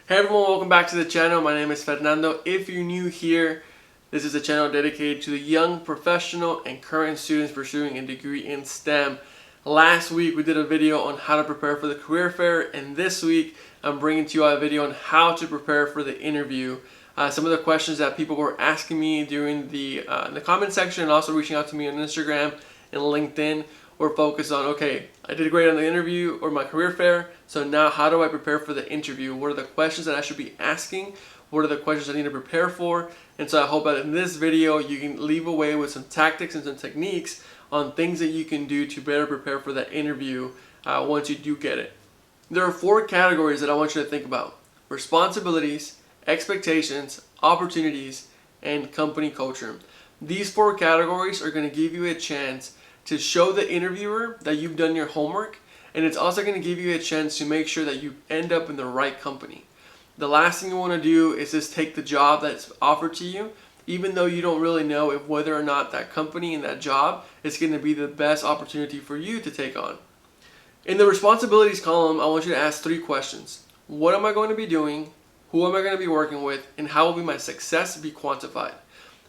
Hey everyone, welcome back to the channel. My name is Fernando. If you're new here, this is a channel dedicated to the young professional and current students pursuing a degree in STEM. Last week we did a video on how to prepare for the career fair, and this week I'm bringing to you a video on how to prepare for the interview. Some of the questions that people were asking me during the in the comment section and also reaching out to me on Instagram and LinkedIn were focused on, okay, I did great on the interview or my career fair, so now how do I prepare for the interview? What are the questions that I should be asking? What are the questions I need to prepare for? And so I hope that in this video you can leave away with some tactics and some techniques on things that you can do to better prepare for that interview once you do get it. There are 4 categories that I want you to think about: responsibilities, expectations, opportunities, and company culture. These 4 categories are going to give you a chance to show the interviewer that you've done your homework, and it's also going to give you a chance to make sure that you end up in the right company. The last thing you want to do is just take the job that's offered to you, even though you don't really know if whether or not that company and that job is going to be the best opportunity for you to take on. In the responsibilities column, I want you to ask 3 questions. What am I going to be doing? Who am I going to be working with? And how will my success be quantified?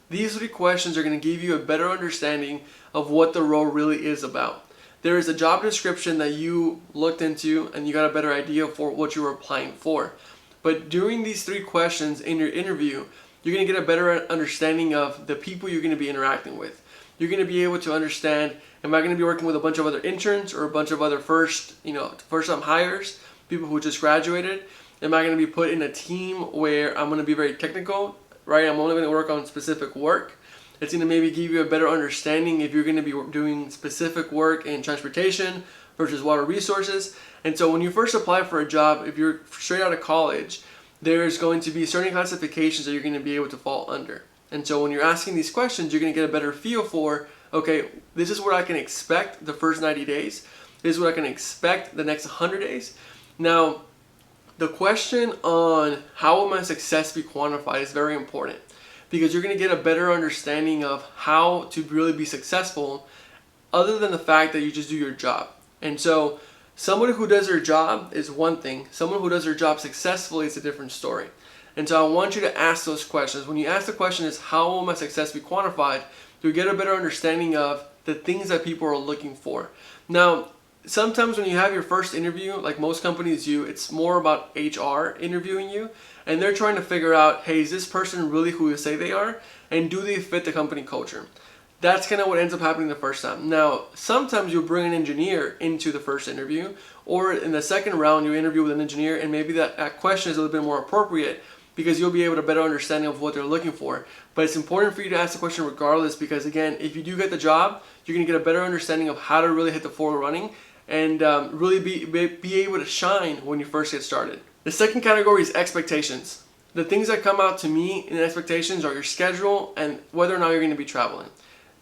These 3 questions are going to give you a better understanding of what the role really is about. There is a job description that you looked into and you got a better idea for what you were applying for. But during these 3 questions in your interview, you're going to get a better understanding of the people you're going to be interacting with. You're going to be able to understand, am I going to be working with a bunch of other interns or a bunch of other first-time hires, people who just graduated? Am I going to be put in a team where I'm going to be very technical, right? I'm only going to work on specific work. It's going to maybe give you a better understanding if you're going to be doing specific work in transportation versus water resources. And so when you first apply for a job, if you're straight out of college, there's going to be certain classifications that you're going to be able to fall under. And so when you're asking these questions, you're going to get a better feel for, okay, this is what I can expect the first 90 days. This is what I can expect the next 100 days. Now, the question on how will my success be quantified is very important, because you're going to get a better understanding of how to really be successful other than the fact that you just do your job. And so somebody who does their job is one thing. Someone who does their job successfully is a different story. And so I want you to ask those questions. When you ask the question is, how will my success be quantified? You'll get a better understanding of the things that people are looking for. Now, sometimes when you have your first interview, like most companies do, it's more about HR interviewing you, and they're trying to figure out, hey, is this person really who they say they are, and do they fit the company culture? That's kind of what ends up happening the first time. Now, sometimes you'll bring an engineer into the first interview, or in the second round you interview with an engineer, and maybe that question is a little bit more appropriate because you'll be able to better understanding of what they're looking for. But it's important for you to ask the question regardless, because again, if you do get the job, you're going to get a better understanding of how to really hit the floor running and really be able to shine when you first get started. The second category is expectations. The things that come out to me in expectations are your schedule and whether or not you're going to be traveling.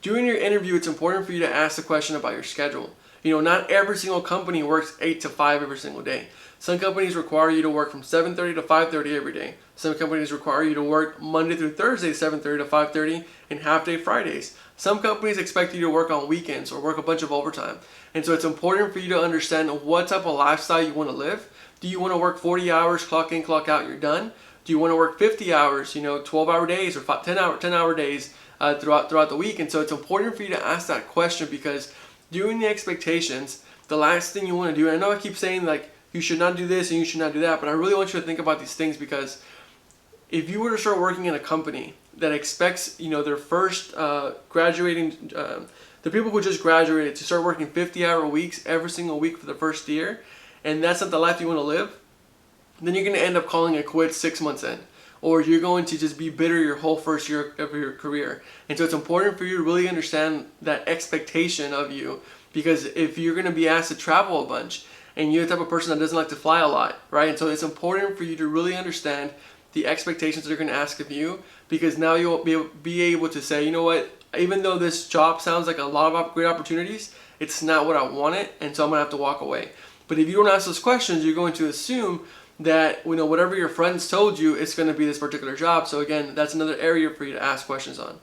During your interview, it's important for you to ask the question about your schedule. Not every single company works 8 to 5 every single day. Some companies require you to work from 7:30 to 5:30 every day. Some companies require you to work Monday through Thursday, 7:30 to 5:30, and half-day Fridays. Some companies expect you to work on weekends or work a bunch of overtime. And so it's important for you to understand what type of lifestyle you want to live. Do you want to work 40 hours, clock in, clock out, you're done? Do you want to work 50 hours, 12-hour days or 10-hour days throughout the week? And so it's important for you to ask that question, because during the expectations, the last thing you want to do, and I know I keep saying like you should not do this and you should not do that, but I really want you to think about these things, because if you were to start working in a company that expects their first graduating the people who just graduated to start working 50-hour weeks every single week for the first year, and that's not the life you want to live, then you're going to end up calling it quits 6 months in, or you're going to just be bitter your whole first year of your career. And so it's important for you to really understand that expectation of you, because if you're going to be asked to travel a bunch and you're the type of person that doesn't like to fly a lot, right? And so it's important for you to really understand the expectations they're going to ask of you, because now you'll be able to say, you know what, even though this job sounds like a lot of great opportunities, it's not what I wanted, and so I'm going to have to walk away. But if you don't ask those questions, you're going to assume that whatever your friends told you, it's going to be this particular job. So again, that's another area for you to ask questions on.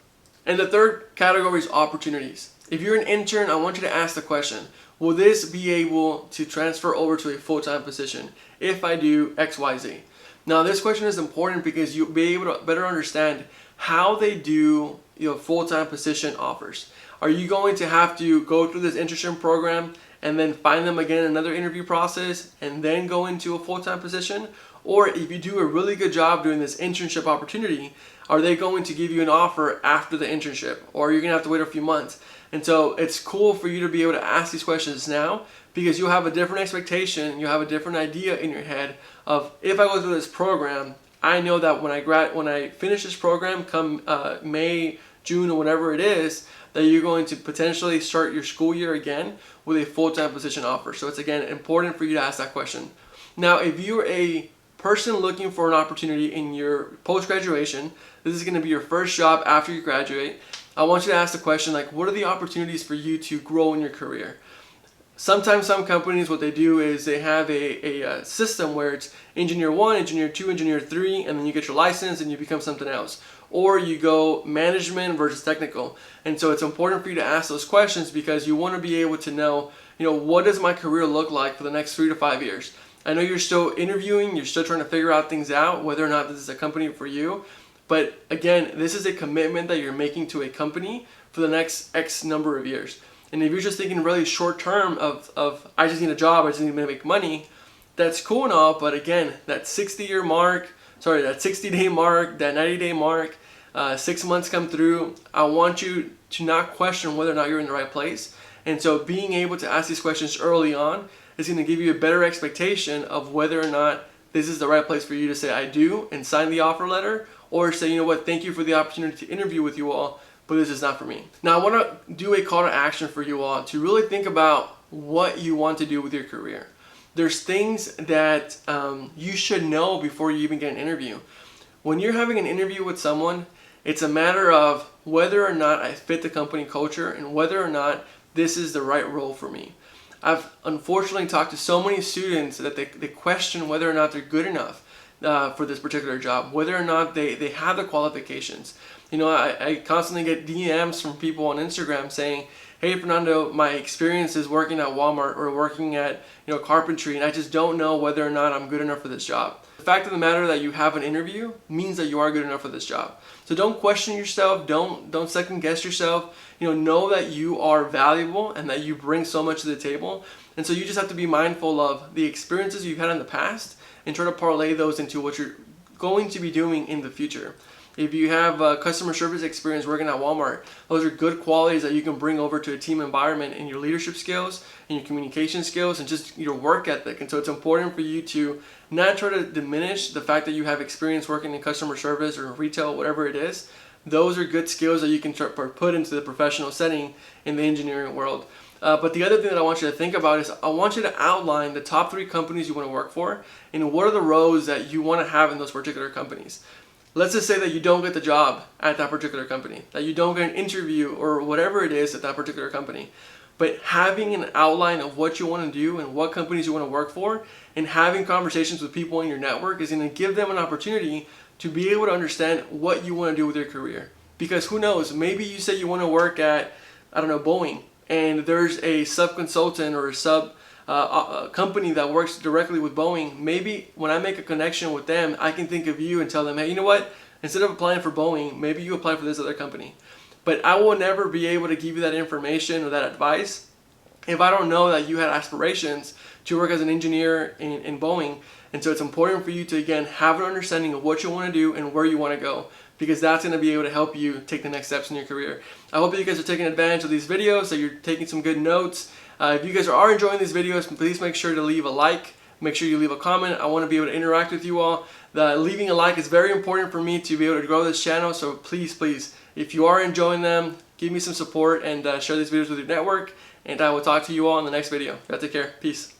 And the third category is opportunities. If you're an intern, I want you to ask the question, will this be able to transfer over to a full-time position if I do X, Y, Z? Now this question is important because you'll be able to better understand how they do full-time position offers. Are you going to have to go through this internship program and then find them again another interview process and then go into a full-time position? Or if you do a really good job doing this internship opportunity, are they going to give you an offer after the internship, or are you going to have to wait a few months? And so it's cool for you to be able to ask these questions now, because you'll have a different expectation, you'll have a different idea in your head of, if I go through this program, I know that when I finish this program come May, June, or whatever it is, that you're going to potentially start your school year again with a full-time position offer. So it's again important for you to ask that question. Now, if you're a person looking for an opportunity in your post-graduation, this is going to be your first job after you graduate, I want you to ask the question like, what are the opportunities for you to grow in your career? Sometimes some companies, what they do is they have a system where it's engineer 1, engineer 2, engineer 3, and then you get your license and you become something else. Or you go management versus technical. And so it's important for you to ask those questions because you want to be able to know, what does my career look like for the next 3 to 5 years? I know you're still interviewing, you're still trying to figure out things out, whether or not this is a company for you. But again, this is a commitment that you're making to a company for the next X number of years. And if you're just thinking really short term of I just need a job, I just need to make money, that's cool and all, but again, that 60-day mark, that 90-day mark, 6 months come through, I want you to not question whether or not you're in the right place. And so being able to ask these questions early on is going to give you a better expectation of whether or not this is the right place for you to say I do and sign the offer letter, or say, thank you for the opportunity to interview with you all, but this is not for me. Now I want to do a call to action for you all to really think about what you want to do with your career. There's things that you should know before you even get an interview. When you're having an interview with someone, it's a matter of whether or not I fit the company culture and whether or not this is the right role for me. I've unfortunately talked to so many students that they question whether or not they're good enough for this particular job, whether or not they have the qualifications. I constantly get DMs from people on Instagram saying, hey Fernando, my experience is working at Walmart or working at carpentry, and I just don't know whether or not I'm good enough for this job. The fact of the matter that you have an interview means that you are good enough for this job. So don't question yourself, don't second guess yourself. Know that you are valuable and that you bring so much to the table. And so you just have to be mindful of the experiences you've had in the past and try to parlay those into what you're going to be doing in the future. If you have customer service experience working at Walmart, those are good qualities that you can bring over to a team environment in your leadership skills and your communication skills and just your work ethic. And so it's important for you to not try to diminish the fact that you have experience working in customer service or retail, whatever it is. Those are good skills that you can put into the professional setting in the engineering world. But the other thing that I want you to think about is I want you to outline the top 3 companies you want to work for and what are the roles that you want to have in those particular companies. Let's just say that you don't get the job at that particular company, that you don't get an interview or whatever it is at that particular company. But having an outline of what you want to do and what companies you want to work for and having conversations with people in your network is going to give them an opportunity to be able to understand what you want to do with your career. Because who knows, maybe you say you want to work at, Boeing, and there's a sub-consultant or a company that works directly with Boeing. Maybe when I make a connection with them, I can think of you and tell them, hey, you know what? Instead of applying for Boeing, maybe you apply for this other company. But I will never be able to give you that information or that advice if I don't know that you had aspirations to work as an engineer in Boeing. And so it's important for you to, again, have an understanding of what you want to do and where you want to go, because that's going to be able to help you take the next steps in your career. I hope that you guys are taking advantage of these videos, that you're taking some good notes. If you guys are enjoying these videos, please make sure to leave a like. Make sure you leave a comment. I want to be able to interact with you all. Leaving a like is very important for me to be able to grow this channel. So please, if you are enjoying them, give me some support and share these videos with your network. And I will talk to you all in the next video. Take care. Peace.